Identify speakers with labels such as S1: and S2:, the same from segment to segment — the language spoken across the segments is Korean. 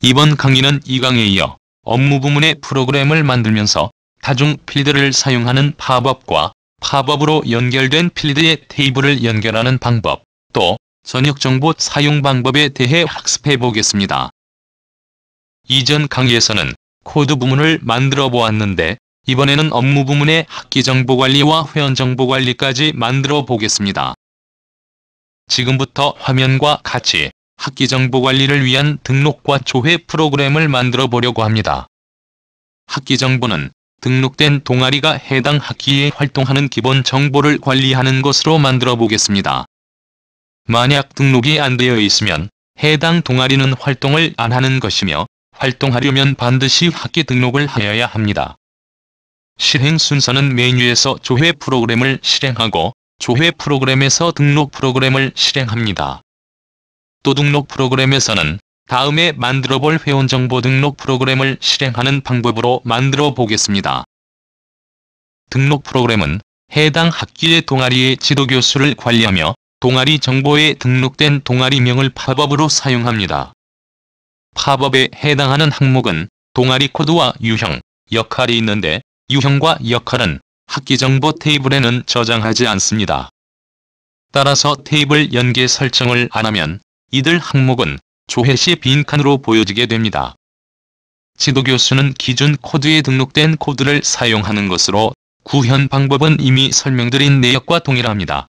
S1: 이번 강의는 이 강의에 이어 업무 부문의 프로그램을 만들면서 다중 필드를 사용하는 팝업과 팝업으로 연결된 필드의 테이블을 연결하는 방법, 또 전역정보 사용 방법에 대해 학습해 보겠습니다. 이전 강의에서는 코드 부문을 만들어 보았는데 이번에는 업무 부문의 학기정보관리와 회원정보관리까지 만들어 보겠습니다. 지금부터 화면과 같이 학기정보관리를 위한 등록과 조회 프로그램을 만들어 보려고 합니다. 학기정보는 등록된 동아리가 해당 학기에 활동하는 기본 정보를 관리하는 것으로 만들어 보겠습니다. 만약 등록이 안 되어 있으면 해당 동아리는 활동을 안 하는 것이며 활동하려면 반드시 학기 등록을 하여야 합니다. 실행 순서는 메뉴에서 조회 프로그램을 실행하고 조회 프로그램에서 등록 프로그램을 실행합니다. 또 등록 프로그램에서는 다음에 만들어 볼 회원정보 등록 프로그램을 실행하는 방법으로 만들어 보겠습니다. 등록 프로그램은 해당 학기의 동아리의 지도교수를 관리하며 동아리 정보에 등록된 동아리명을 팝업으로 사용합니다. 팝업에 해당하는 항목은 동아리 코드와 유형, 역할이 있는데 유형과 역할은 학기정보 테이블에는 저장하지 않습니다. 따라서 테이블 연계 설정을 안 하면 이들 항목은 조회 시 빈칸으로 보여지게 됩니다. 지도교수는 기준 코드에 등록된 코드를 사용하는 것으로 구현 방법은 이미 설명드린 내역과 동일합니다.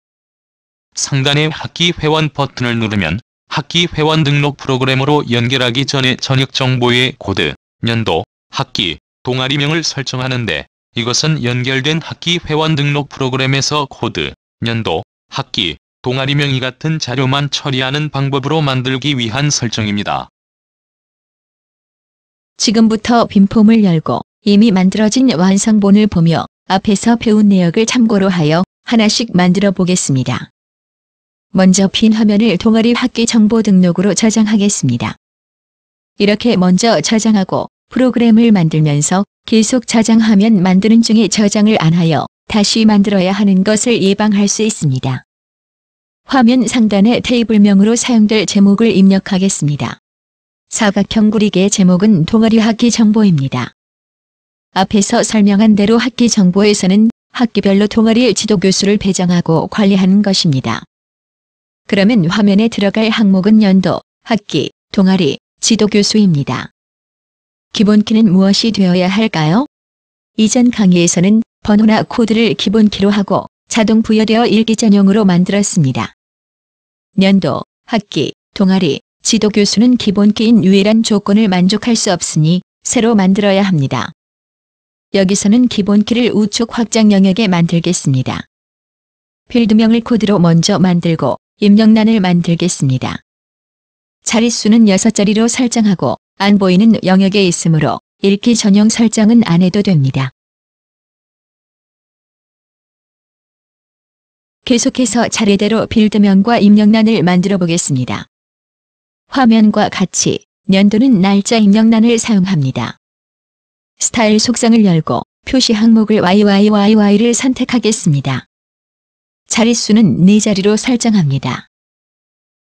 S1: 상단의 학기 회원 버튼을 누르면 학기 회원 등록 프로그램으로 연결하기 전에 전역 정보의 코드, 연도, 학기, 동아리명을 설정하는데 이것은 연결된 학기 회원 등록 프로그램에서 코드, 연도, 학기, 동아리명이 같은 자료만 처리하는 방법으로 만들기 위한 설정입니다.
S2: 지금부터 빈 폼을 열고 이미 만들어진 완성본을 보며 앞에서 배운 내역을 참고로 하여 하나씩 만들어 보겠습니다. 먼저 빈 화면을 동아리 학기 정보 등록으로 저장하겠습니다. 이렇게 먼저 저장하고 프로그램을 만들면서 계속 저장하면 만드는 중에 저장을 안 하여 다시 만들어야 하는 것을 예방할 수 있습니다. 화면 상단에 테이블명으로 사용될 제목을 입력하겠습니다. 사각형 구리개의 제목은 동아리 학기 정보입니다. 앞에서 설명한 대로 학기 정보에서는 학기별로 동아리 지도교수를 배정하고 관리하는 것입니다. 그러면 화면에 들어갈 항목은 연도, 학기, 동아리, 지도교수입니다. 기본키는 무엇이 되어야 할까요? 이전 강의에서는 번호나 코드를 기본키로 하고 자동 부여되어 읽기 전용으로 만들었습니다. 연도, 학기, 동아리, 지도교수는 기본키인 유일한 조건을 만족할 수 없으니 새로 만들어야 합니다. 여기서는 기본키를 우측 확장 영역에 만들겠습니다. 필드명을 코드로 먼저 만들고 입력란을 만들겠습니다. 자릿수는 6자리로 설정하고 안 보이는 영역에 있으므로 읽기 전용 설정은 안 해도 됩니다. 계속해서 차례대로 필드명과 입력란을 만들어 보겠습니다. 화면과 같이 연도는 날짜 입력란을 사용합니다. 스타일 속성을 열고 표시 항목을 YYYY를 선택하겠습니다. 자릿수는 4자리로 설정합니다.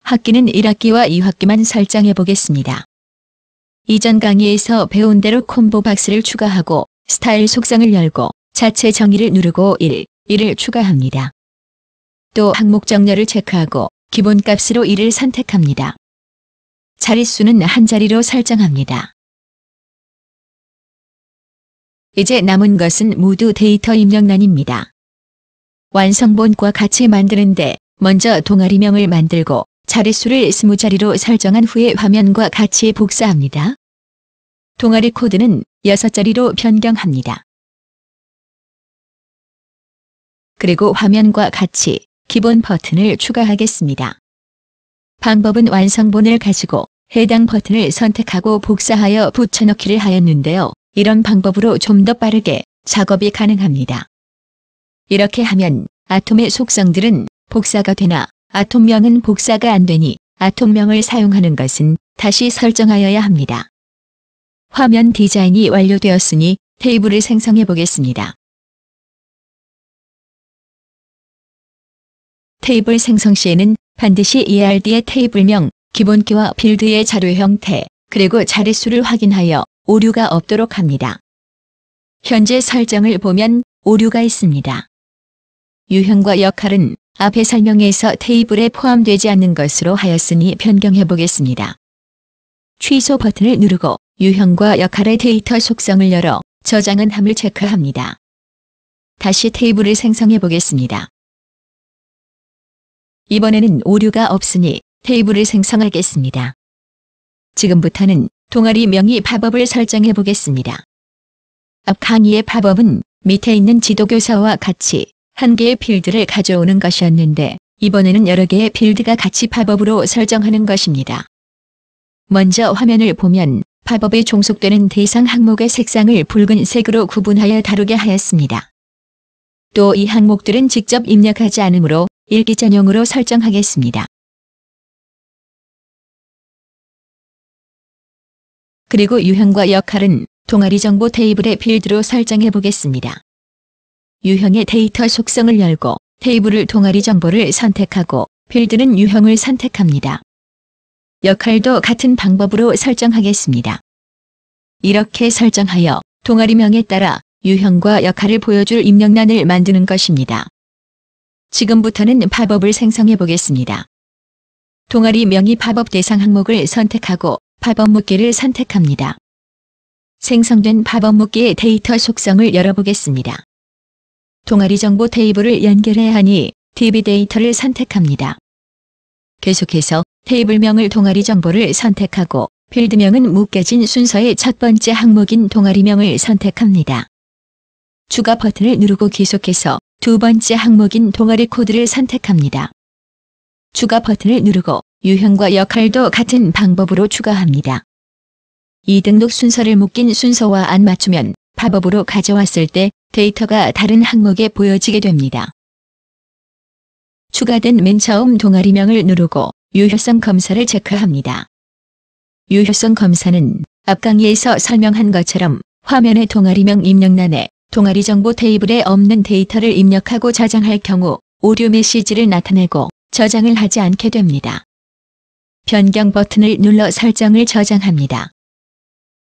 S2: 학기는 1학기와 2학기만 설정해 보겠습니다. 이전 강의에서 배운 대로 콤보 박스를 추가하고 스타일 속성을 열고 자체 정의를 누르고 1을 추가합니다. 또 항목 정렬을 체크하고 기본값으로 1을 선택합니다. 자릿수는 1자리로 설정합니다. 이제 남은 것은 모두 데이터 입력란입니다. 완성본과 같이 만드는데 먼저 동아리명을 만들고 자릿수를 20자리로 설정한 후에 화면과 같이 복사합니다. 동아리 코드는 6자리로 변경합니다. 그리고 화면과 같이 기본 버튼을 추가하겠습니다. 방법은 완성본을 가지고 해당 버튼을 선택하고 복사하여 붙여넣기를 하였는데요. 이런 방법으로 좀 더 빠르게 작업이 가능합니다. 이렇게 하면 아톰의 속성들은 복사가 되나 아톰명은 복사가 안 되니 아톰명을 사용하는 것은 다시 설정하여야 합니다. 화면 디자인이 완료되었으니 테이블을 생성해 보겠습니다. 테이블 생성 시에는 반드시 ERD의 테이블명, 기본키와 필드의 자료 형태, 그리고 자릿수를 확인하여 오류가 없도록 합니다. 현재 설정을 보면 오류가 있습니다. 유형과 역할은 앞의 설명에서 테이블에 포함되지 않는 것으로 하였으니 변경해 보겠습니다. 취소 버튼을 누르고 유형과 역할의 데이터 속성을 열어 저장한 함을 체크합니다. 다시 테이블을 생성해 보겠습니다. 이번에는 오류가 없으니 테이블을 생성하겠습니다. 지금부터는 동아리 명의 팝업을 설정해 보겠습니다. 앞 강의의 팝업은 밑에 있는 지도교사와 같이 한 개의 필드를 가져오는 것이었는데 이번에는 여러 개의 필드가 같이 팝업으로 설정하는 것입니다. 먼저 화면을 보면 팝업에 종속되는 대상 항목의 색상을 붉은색으로 구분하여 다루게 하였습니다. 또 이 항목들은 직접 입력하지 않으므로 읽기 전용으로 설정하겠습니다. 그리고 유형과 역할은 동아리 정보 테이블의 필드로 설정해 보겠습니다. 유형의 데이터 속성을 열고 테이블을 동아리 정보를 선택하고 필드는 유형을 선택합니다. 역할도 같은 방법으로 설정하겠습니다. 이렇게 설정하여 동아리명에 따라 유형과 역할을 보여줄 입력란을 만드는 것입니다. 지금부터는 팝업을 생성해 보겠습니다. 동아리 명의 팝업 대상 항목을 선택하고 팝업 묶기를 선택합니다. 생성된 팝업 묶기의 데이터 속성을 열어보겠습니다. 동아리 정보 테이블을 연결해야 하니 DB 데이터를 선택합니다. 계속해서 테이블명을 동아리 정보를 선택하고 필드명은 묶여진 순서의 첫 번째 항목인 동아리명을 선택합니다. 추가 버튼을 누르고 계속해서 두 번째 항목인 동아리 코드를 선택합니다. 추가 버튼을 누르고 유형과 역할도 같은 방법으로 추가합니다. 이 등록 순서를 묶인 순서와 안 맞추면 팝업으로 가져왔을 때 데이터가 다른 항목에 보여지게 됩니다. 추가된 맨 처음 동아리명을 누르고 유효성 검사를 체크합니다. 유효성 검사는 앞 강의에서 설명한 것처럼 화면의 동아리명 입력란에 동아리 정보 테이블에 없는 데이터를 입력하고 저장할 경우 오류 메시지를 나타내고 저장을 하지 않게 됩니다. 변경 버튼을 눌러 설정을 저장합니다.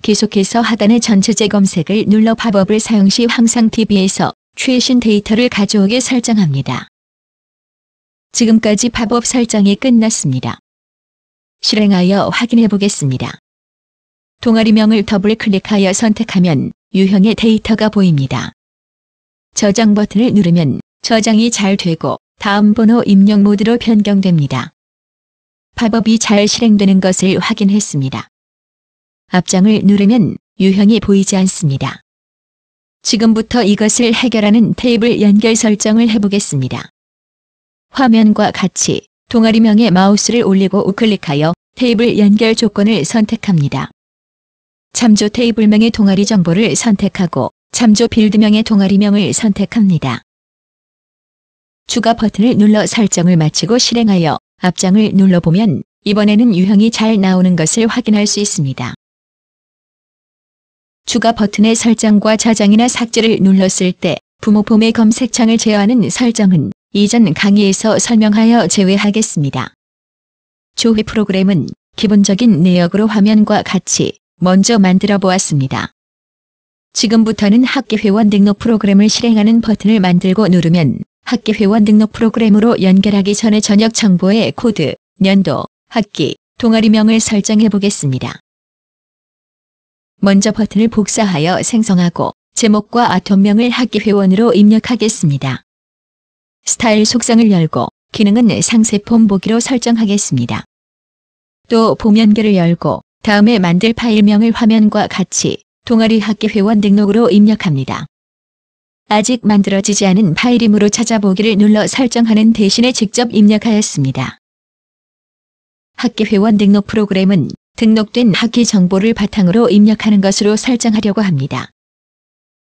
S2: 계속해서 하단의 전체 검색을 눌러 팝업을 사용 시 항상 DB에서 최신 데이터를 가져오게 설정합니다. 지금까지 팝업 설정이 끝났습니다. 실행하여 확인해 보겠습니다. 동아리명을 더블 클릭하여 선택하면 유형의 데이터가 보입니다. 저장 버튼을 누르면 저장이 잘 되고 다음 번호 입력 모드로 변경됩니다. 팝업이 잘 실행되는 것을 확인했습니다. 앞장을 누르면 유형이 보이지 않습니다. 지금부터 이것을 해결하는 테이블 연결 설정을 해보겠습니다. 화면과 같이 동아리명에 마우스를 올리고 우클릭하여 테이블 연결 조건을 선택합니다. 참조 테이블명의 동아리 정보를 선택하고 참조 필드명의 동아리명을 선택합니다. 추가 버튼을 눌러 설정을 마치고 실행하여 앞장을 눌러보면 이번에는 유형이 잘 나오는 것을 확인할 수 있습니다. 추가 버튼의 설정과 저장이나 삭제를 눌렀을 때 부모폼의 검색창을 제어하는 설정은 이전 강의에서 설명하여 제외하겠습니다. 조회 프로그램은 기본적인 내역으로 화면과 같이 먼저 만들어 보았습니다. 지금부터는 학기회원 등록 프로그램을 실행하는 버튼을 만들고 누르면 학기회원 등록 프로그램으로 연결하기 전에 전역 정보의 코드, 년도, 학기, 동아리명을 설정해 보겠습니다. 먼저 버튼을 복사하여 생성하고 제목과 아톰명을 학기회원으로 입력하겠습니다. 스타일 속성을 열고 기능은 상세 폼 보기로 설정하겠습니다. 또 폼 연결을 열고 다음에 만들 파일명을 화면과 같이 동아리 학기회원 등록으로 입력합니다. 아직 만들어지지 않은 파일이므로 찾아보기를 눌러 설정하는 대신에 직접 입력하였습니다. 학기회원 등록 프로그램은 등록된 학기 정보를 바탕으로 입력하는 것으로 설정하려고 합니다.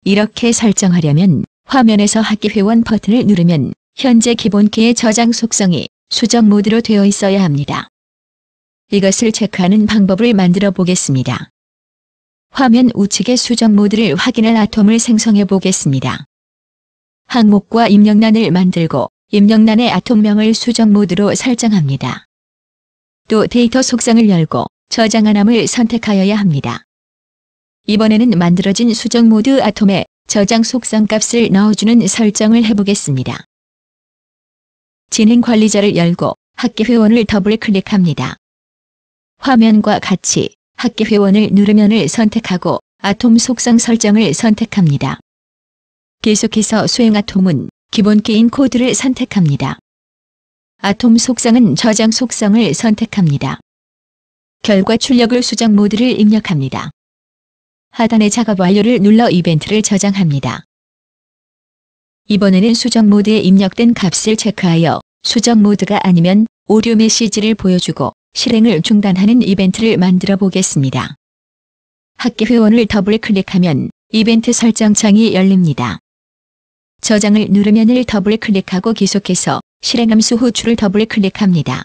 S2: 이렇게 설정하려면 화면에서 학기회원 버튼을 누르면 현재 기본키의 저장 속성이 수정 모드로 되어 있어야 합니다. 이것을 체크하는 방법을 만들어 보겠습니다. 화면 우측의 수정 모드를 확인할 아톰을 생성해 보겠습니다. 항목과 입력란을 만들고 입력란의 아톰명을 수정 모드로 설정합니다. 또 데이터 속성을 열고 저장하남을 선택하여야 합니다. 이번에는 만들어진 수정 모드 아톰에 저장 속성 값을 넣어주는 설정을 해보겠습니다. 진행 관리자를 열고 학기 회원을 더블 클릭합니다. 화면과 같이 학기 회원을 누르면을 선택하고 아톰 속성 설정을 선택합니다. 계속해서 수행 아톰은 기본 게임 코드를 선택합니다. 아톰 속성은 저장 속성을 선택합니다. 결과 출력을 수정 모드를 입력합니다. 하단의 작업 완료를 눌러 이벤트를 저장합니다. 이번에는 수정 모드에 입력된 값을 체크하여 수정 모드가 아니면 오류 메시지를 보여주고 실행을 중단하는 이벤트를 만들어 보겠습니다. 학기 회원을 더블 클릭하면 이벤트 설정 창이 열립니다. 저장을 누르면을 더블 클릭하고 계속해서 실행함수 호출을 더블 클릭합니다.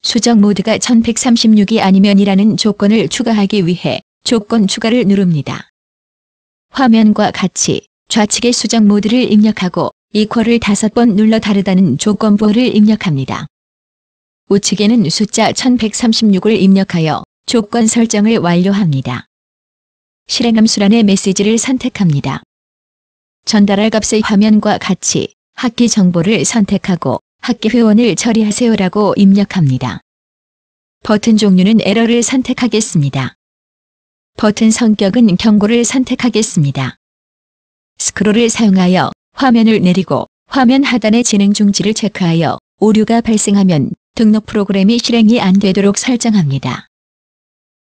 S2: 수정 모드가 1136이 아니면이라는 조건을 추가하기 위해 조건 추가를 누릅니다. 화면과 같이 좌측의 수정 모드를 입력하고 이퀄을 5번 눌러 다르다는 조건부호를 입력합니다. 우측에는 숫자 1136을 입력하여 조건 설정을 완료합니다. 실행함수란의 메시지를 선택합니다. 전달할 값의 화면과 같이 학기 정보를 선택하고 학기 회원을 처리하세요라고 입력합니다. 버튼 종류는 에러를 선택하겠습니다. 버튼 성격은 경고를 선택하겠습니다. 스크롤을 사용하여 화면을 내리고 화면 하단의 진행 중지를 체크하여 오류가 발생하면 등록 프로그램이 실행이 안 되도록 설정합니다.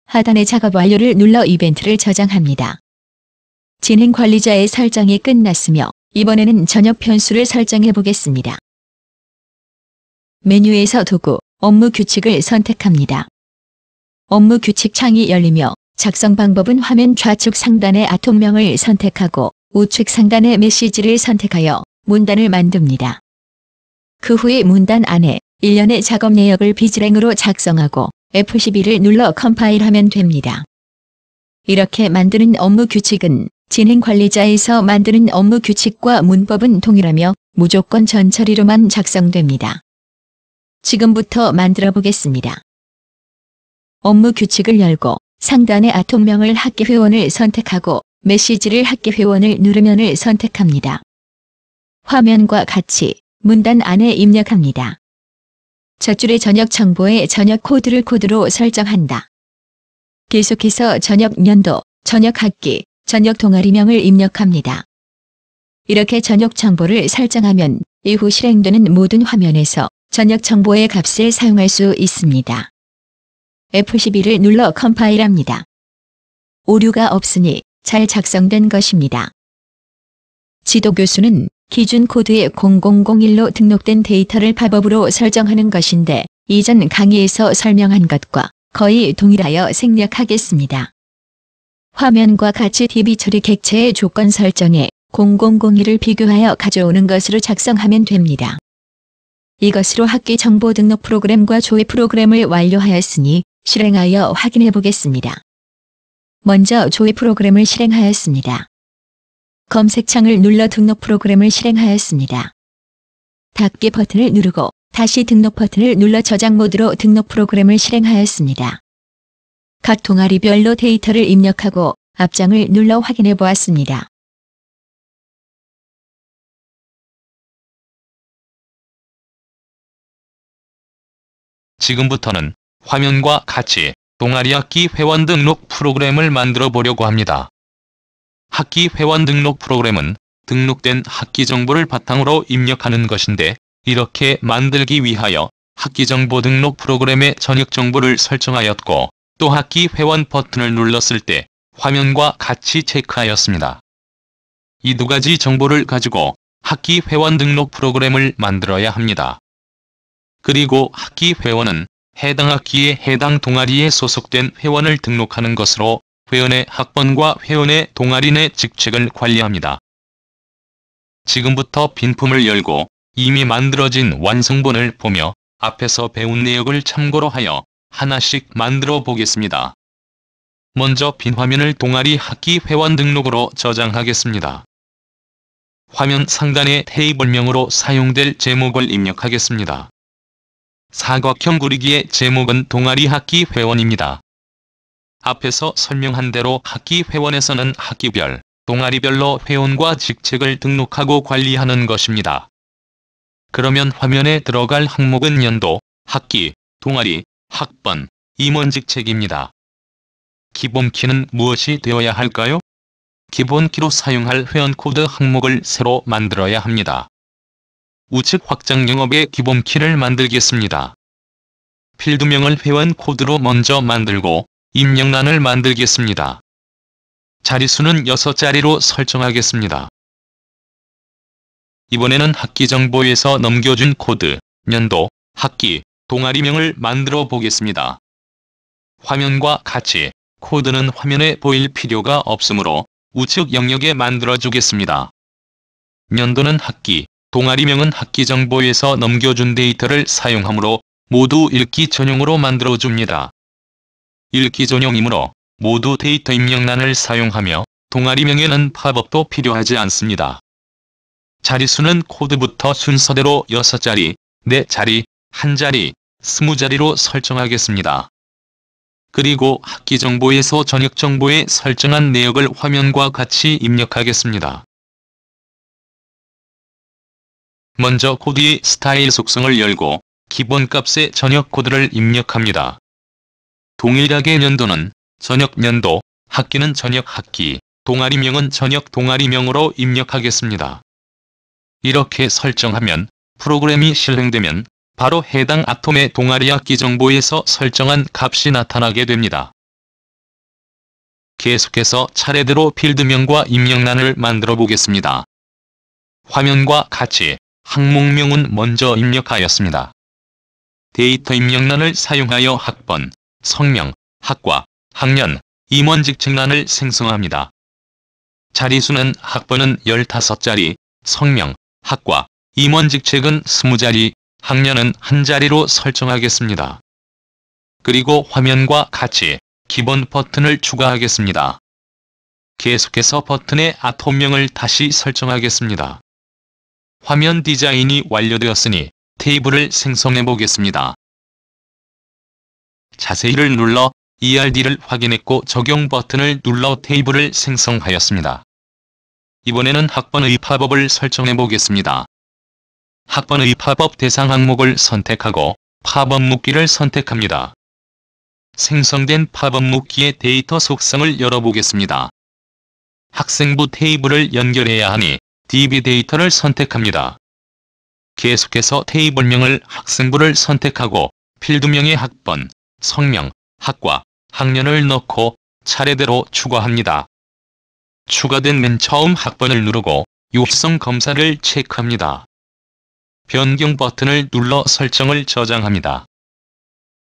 S2: 하단의 작업 완료를 눌러 이벤트를 저장합니다. 진행 관리자의 설정이 끝났으며 이번에는 저녁 변수를 설정해 보겠습니다. 메뉴에서 도구, 업무 규칙을 선택합니다. 업무 규칙 창이 열리며 작성 방법은 화면 좌측 상단의 아톰명을 선택하고 우측 상단의 메시지를 선택하여 문단을 만듭니다. 그 후에 문단 안에 일련의 작업 내역을 비즈랭으로 작성하고 F12를 눌러 컴파일하면 됩니다. 이렇게 만드는 업무 규칙은 진행 관리자에서 만드는 업무 규칙과 문법은 동일하며 무조건 전처리로만 작성됩니다. 지금부터 만들어 보겠습니다. 업무 규칙을 열고 상단의 아톰명을 학기 회원을 선택하고 메시지를 학기 회원을 누르면을 선택합니다. 화면과 같이 문단 안에 입력합니다. 첫 줄의 저녁 정보에 저녁 코드를 코드로 설정한다. 계속해서 저녁 연도, 저녁 학기, 저녁 동아리명을 입력합니다. 이렇게 저녁 정보를 설정하면 이후 실행되는 모든 화면에서 저녁 정보의 값을 사용할 수 있습니다. F12를 눌러 컴파일합니다. 오류가 없으니 잘 작성된 것입니다. 지도교수는 기준 코드에 0001로 등록된 데이터를 팝업으로 설정하는 것인데 이전 강의에서 설명한 것과 거의 동일하여 생략하겠습니다. 화면과 같이 DB 처리 객체의 조건 설정에 0001을 비교하여 가져오는 것으로 작성하면 됩니다. 이것으로 학기 정보 등록 프로그램과 조회 프로그램을 완료하였으니 실행하여 확인해 보겠습니다. 먼저 조회 프로그램을 실행하였습니다. 검색창을 눌러 등록 프로그램을 실행하였습니다. 닫기 버튼을 누르고 다시 등록 버튼을 눌러 저장 모드로 등록 프로그램을 실행하였습니다. 각 동아리별로 데이터를 입력하고 앞장을 눌러 확인해 보았습니다.
S1: 지금부터는 화면과 같이 동아리 학기 회원 등록 프로그램을 만들어 보려고 합니다. 학기 회원 등록 프로그램은 등록된 학기 정보를 바탕으로 입력하는 것인데 이렇게 만들기 위하여 학기 정보 등록 프로그램의 전역 정보를 설정하였고 또 학기 회원 버튼을 눌렀을 때 화면과 같이 체크하였습니다. 이 두 가지 정보를 가지고 학기 회원 등록 프로그램을 만들어야 합니다. 그리고 학기 회원은 해당 학기에 해당 동아리에 소속된 회원을 등록하는 것으로 회원의 학번과 회원의 동아리 내 직책을 관리합니다. 지금부터 빈품을 열고 이미 만들어진 완성본을 보며 앞에서 배운 내역을 참고로 하여 하나씩 만들어 보겠습니다. 먼저 빈 화면을 동아리 학기 회원 등록으로 저장하겠습니다. 화면 상단에 테이블명으로 사용될 제목을 입력하겠습니다. 사각형 구리기의 제목은 동아리 학기 회원입니다. 앞에서 설명한 대로 학기 회원에서는 학기별, 동아리별로 회원과 직책을 등록하고 관리하는 것입니다. 그러면 화면에 들어갈 항목은 연도, 학기, 동아리, 학번, 임원직책입니다. 기본키는 무엇이 되어야 할까요? 기본키로 사용할 회원코드 항목을 새로 만들어야 합니다. 우측 확장 영업의 기본키를 만들겠습니다. 필드명을 회원코드로 먼저 만들고 입력란을 만들겠습니다. 자릿수는 6자리로 설정하겠습니다. 이번에는 학기정보에서 넘겨준 코드, 연도, 학기, 동아리명을 만들어 보겠습니다. 화면과 같이 코드는 화면에 보일 필요가 없으므로 우측 영역에 만들어 주겠습니다. 연도는 학기, 동아리명은 학기정보에서 넘겨준 데이터를 사용하므로 모두 읽기 전용으로 만들어 줍니다. 읽기 전용이므로 모두 데이터 입력란을 사용하며 동아리명에는 팝업도 필요하지 않습니다. 자릿수는 코드부터 순서대로 6자리, 4자리, 1자리, 20자리로 설정하겠습니다. 그리고 학기정보에서 전역정보에 설정한 내역을 화면과 같이 입력하겠습니다. 먼저 코드의 스타일 속성을 열고 기본값의 전역 코드를 입력합니다. 동일하게 연도는 전역 연도, 학기는 전역 학기, 동아리명은 전역 동아리명으로 입력하겠습니다. 이렇게 설정하면 프로그램이 실행되면 바로 해당 아톰의 동아리 학기 정보에서 설정한 값이 나타나게 됩니다. 계속해서 차례대로 필드명과 입력란을 만들어 보겠습니다. 화면과 같이 항목명은 먼저 입력하였습니다. 데이터 입력란을 사용하여 학번, 성명, 학과, 학년, 임원직책란을 생성합니다. 자리수는 학번은 15자리, 성명, 학과, 임원직책은 20자리, 학년은 1자리로 설정하겠습니다. 그리고 화면과 같이 기본 버튼을 추가하겠습니다. 계속해서 버튼의 아톰명을 다시 설정하겠습니다. 화면 디자인이 완료되었으니 테이블을 생성해 보겠습니다. 자세히를 눌러 ERD를 확인했고 적용 버튼을 눌러 테이블을 생성하였습니다. 이번에는 학번의 팝업을 설정해 보겠습니다. 학번의 팝업 대상 항목을 선택하고 팝업 묶기를 선택합니다. 생성된 팝업 묶기의 데이터 속성을 열어보겠습니다. 학생부 테이블을 연결해야 하니 DB 데이터를 선택합니다. 계속해서 테이블명을 학생부를 선택하고 필드명의 학번, 성명, 학과, 학년을 넣고 차례대로 추가합니다. 추가된 맨 처음 학번을 누르고 요식성 검사를 체크합니다. 변경 버튼을 눌러 설정을 저장합니다.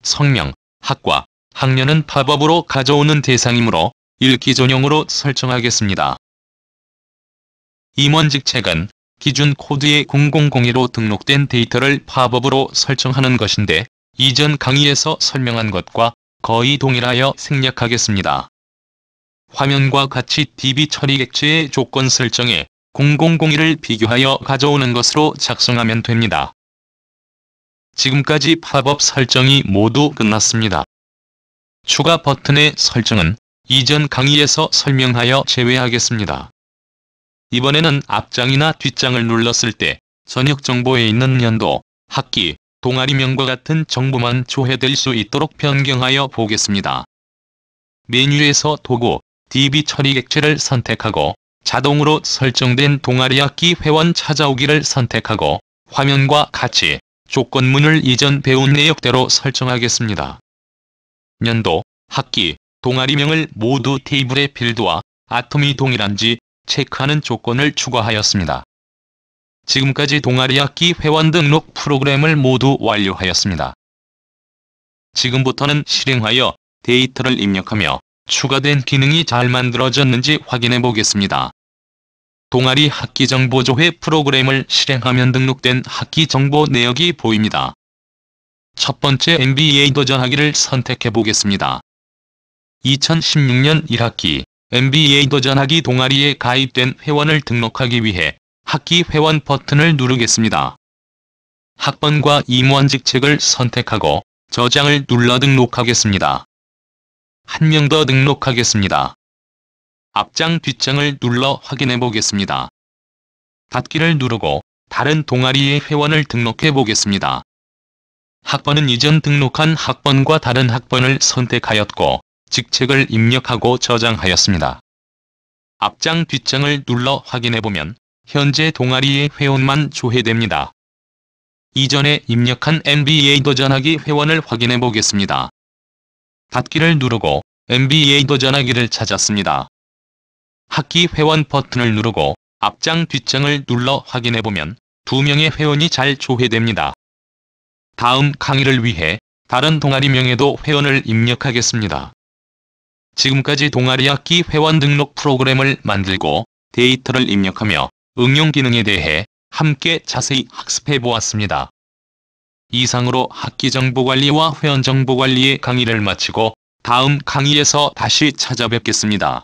S1: 성명, 학과, 학년은 팝업으로 가져오는 대상이므로 읽기 전용으로 설정하겠습니다. 임원직책은 기준 코드의 0001로 등록된 데이터를 팝업으로 설정하는 것인데 이전 강의에서 설명한 것과 거의 동일하여 생략하겠습니다. 화면과 같이 DB 처리 객체의 조건 설정에 0001을 비교하여 가져오는 것으로 작성하면 됩니다. 지금까지 팝업 설정이 모두 끝났습니다. 추가 버튼의 설정은 이전 강의에서 설명하여 제외하겠습니다. 이번에는 앞장이나 뒷장을 눌렀을 때 전역 정보에 있는 연도, 학기, 동아리명과 같은 정보만 조회될 수 있도록 변경하여 보겠습니다. 메뉴에서 도구, DB 처리 객체를 선택하고 자동으로 설정된 동아리 학기 회원 찾아오기를 선택하고 화면과 같이 조건문을 이전 배운 내역대로 설정하겠습니다. 연도, 학기, 동아리명을 모두 테이블의 필드와 아톰이 동일한지 체크하는 조건을 추가하였습니다. 지금까지 동아리 학기 회원 등록 프로그램을 모두 완료하였습니다. 지금부터는 실행하여 데이터를 입력하며 추가된 기능이 잘 만들어졌는지 확인해 보겠습니다. 동아리 학기정보조회 프로그램을 실행하면 등록된 학기정보 내역이 보입니다. 첫 번째 MBA 도전하기를 선택해 보겠습니다. 2016년 1학기 MBA 도전하기 동아리에 가입된 회원을 등록하기 위해 학기 회원 버튼을 누르겠습니다. 학번과 임원 직책을 선택하고 저장을 눌러 등록하겠습니다. 한 명 더 등록하겠습니다. 앞장 뒷장을 눌러 확인해 보겠습니다. 닫기를 누르고 다른 동아리의 회원을 등록해 보겠습니다. 학번은 이전 등록한 학번과 다른 학번을 선택하였고 직책을 입력하고 저장하였습니다. 앞장 뒷장을 눌러 확인해보면 현재 동아리의 회원만 조회됩니다. 이전에 입력한 NBA 도전하기 회원을 확인해 보겠습니다. 닫기를 누르고 NBA 도전하기를 찾았습니다. 학기 회원 버튼을 누르고 앞장 뒷장을 눌러 확인해보면 2명의 회원이 잘 조회됩니다. 다음 강의를 위해 다른 동아리명에도 회원을 입력하겠습니다. 지금까지 동아리 학기 회원 등록 프로그램을 만들고 데이터를 입력하며 응용 기능에 대해 함께 자세히 학습해 보았습니다. 이상으로 학기 정보관리와 회원 정보관리의 강의를 마치고 다음 강의에서 다시 찾아뵙겠습니다.